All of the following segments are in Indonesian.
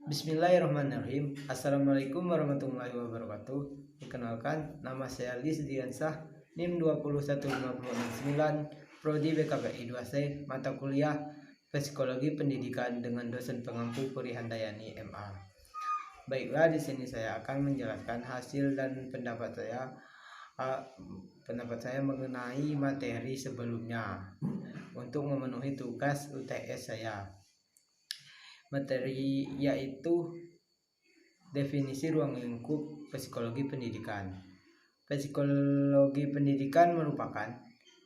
Bismillahirrahmanirrahim. Assalamualaikum warahmatullahi wabarakatuh. Perkenalkan, nama saya Lis Diansah, NIM 21569, Prodi BKPI 2C, mata kuliah Psikologi Pendidikan dengan dosen pengampu Puri Handayani MA. Baiklah, di sini saya akan menjelaskan hasil dan pendapat saya mengenai materi sebelumnya untuk memenuhi tugas UTS saya. Materi yaitu definisi ruang lingkup psikologi pendidikan. Psikologi pendidikan merupakan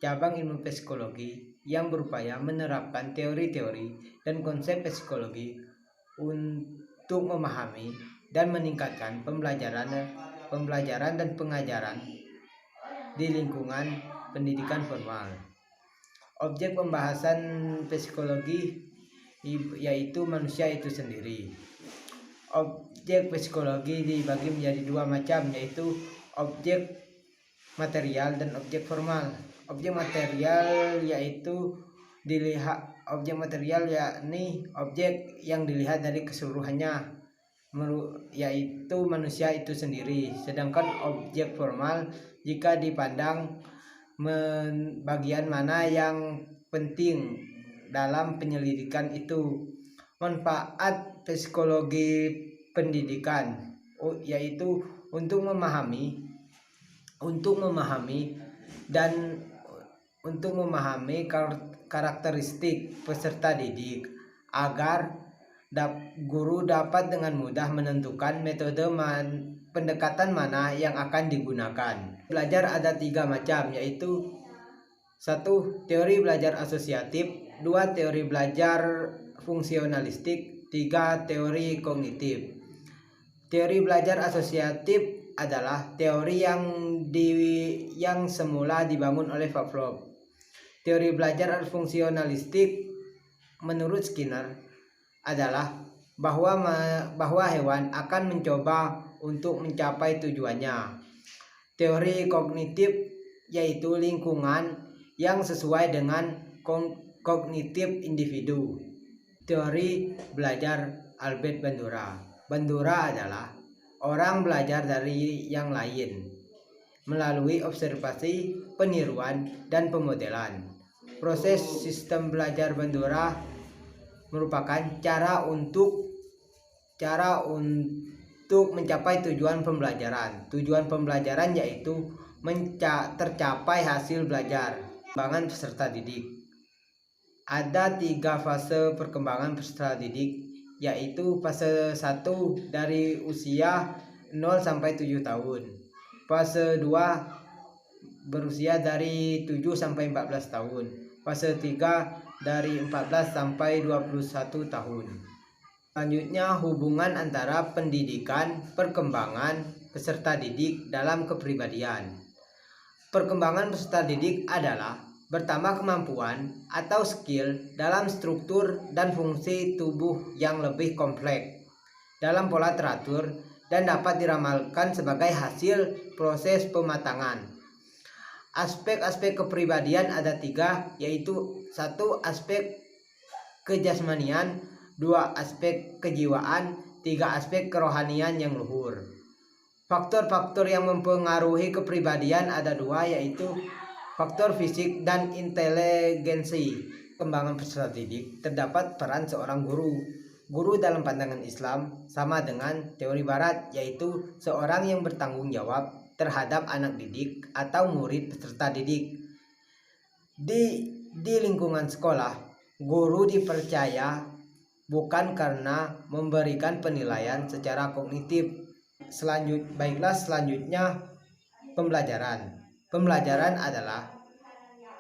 cabang ilmu psikologi yang berupaya menerapkan teori-teori dan konsep psikologi untuk memahami dan meningkatkan pembelajaran dan pengajaran di lingkungan pendidikan formal. Objek pembahasan psikologi yaitu manusia itu sendiri. Objek psikologi dibagi menjadi dua macam, yaitu objek material dan objek formal. Objek material yakni objek yang dilihat dari keseluruhannya, yaitu manusia itu sendiri. Sedangkan objek formal jika dipandang bagian mana yang penting dalam penyelidikan itu. Manfaat psikologi pendidikan yaitu untuk memahami karakteristik peserta didik agar guru dapat dengan mudah menentukan metode pendekatan mana yang akan digunakan. Belajar ada 3 macam, yaitu 1. Teori belajar asosiatif, 2. Teori belajar fungsionalistik, 3. Teori kognitif. Teori belajar asosiatif adalah teori yang semula dibangun oleh Pavlov. Teori belajar fungsionalistik menurut Skinner adalah bahwa hewan akan mencoba untuk mencapai tujuannya. Teori kognitif yaitu lingkungan yang sesuai dengan kognitif individu. Teori belajar Albert Bandura. Bandura adalah orang belajar dari yang lain melalui observasi, peniruan, dan pemodelan. Proses sistem belajar Bandura merupakan cara untuk mencapai tujuan pembelajaran. Tujuan pembelajaran yaitu tercapai hasil belajar. Perkembangan peserta didik. Ada 3 fase perkembangan peserta didik, yaitu fase 1 dari usia 0 sampai 7 tahun. Fase 2 berusia dari 7 sampai 14 tahun. Fase 3 dari 14 sampai 21 tahun. Selanjutnya, hubungan antara pendidikan, perkembangan peserta didik dalam kepribadian. Perkembangan peserta didik adalah bertambah kemampuan atau skill dalam struktur dan fungsi tubuh yang lebih kompleks dalam pola teratur dan dapat diramalkan sebagai hasil proses pematangan. Aspek-aspek kepribadian ada 3, yaitu 1. Aspek kejasmanian, 2. Aspek kejiwaan, 3. Aspek kerohanian yang luhur. Faktor-faktor yang mempengaruhi kepribadian ada 2, yaitu faktor fisik dan inteligensi. Perkembangan peserta didik terdapat peran seorang guru. Guru dalam pandangan Islam sama dengan teori Barat, yaitu seorang yang bertanggung jawab terhadap anak didik atau murid peserta didik. Di lingkungan sekolah, guru dipercaya bukan karena memberikan penilaian secara kognitif. Selanjutnya pembelajaran. Pembelajaran adalah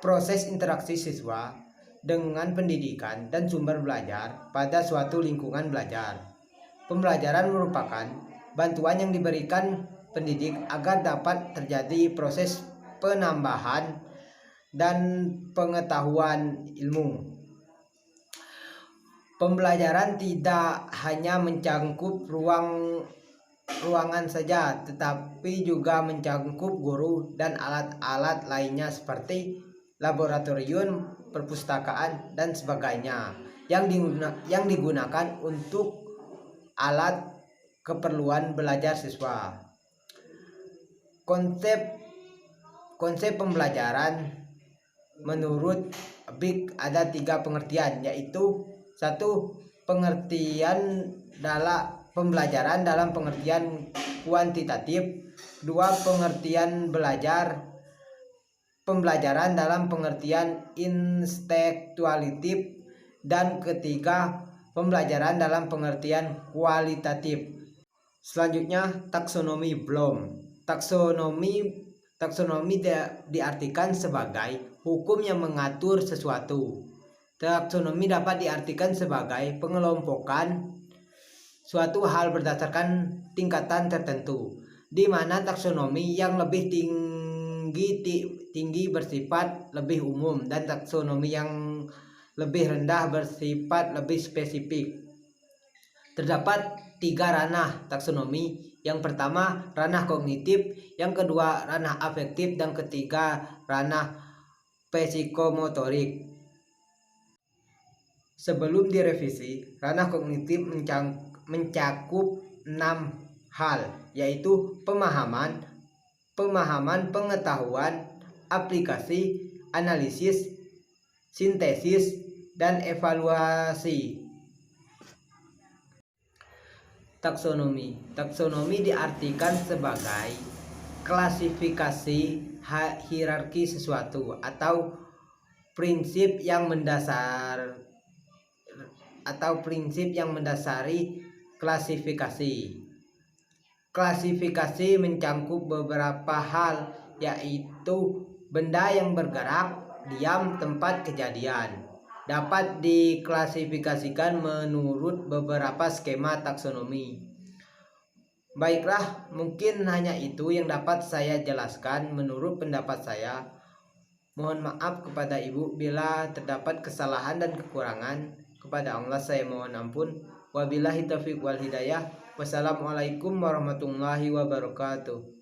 proses interaksi siswa dengan pendidikan dan sumber belajar pada suatu lingkungan belajar. Pembelajaran merupakan bantuan yang diberikan pendidik agar dapat terjadi proses penambahan dan pengetahuan ilmu. Pembelajaran tidak hanya mencangkup ruangan saja, tetapi juga mencangkup guru dan alat-alat lainnya seperti laboratorium, perpustakaan, dan sebagainya yang digunakan untuk alat keperluan belajar siswa. Konsep pembelajaran menurut BIK ada 3 pengertian, yaitu 1. Pengertian dalam pembelajaran dalam pengertian kuantitatif, 2. Pengertian pembelajaran dalam pengertian intelektualitatif, dan ketiga pembelajaran dalam pengertian kualitatif. Selanjutnya taksonomi Bloom. Taksonomi diartikan sebagai hukum yang mengatur sesuatu. Taksonomi dapat diartikan sebagai pengelompokan suatu hal berdasarkan tingkatan tertentu, di mana taksonomi yang lebih tinggi bersifat lebih umum dan taksonomi yang lebih rendah bersifat lebih spesifik. Terdapat 3 ranah taksonomi. Yang pertama ranah kognitif, yang kedua ranah afektif, dan ketiga ranah psikomotorik. Sebelum direvisi, ranah kognitif mencakup 6 hal, yaitu pemahaman, pengetahuan, aplikasi, analisis, sintesis, dan evaluasi. Taksonomi diartikan sebagai klasifikasi hierarki sesuatu atau prinsip yang mendasari klasifikasi. Klasifikasi mencakup beberapa hal, yaitu benda yang bergerak, diam, tempat kejadian. Dapat diklasifikasikan menurut beberapa skema taksonomi. Baiklah, mungkin hanya itu yang dapat saya jelaskan menurut pendapat saya. Mohon maaf kepada Ibu bila terdapat kesalahan dan kekurangan. Kepada Allah saya mohon ampun. Wabillahi taufiq wal hidayah. Wassalamualaikum warahmatullahi wabarakatuh.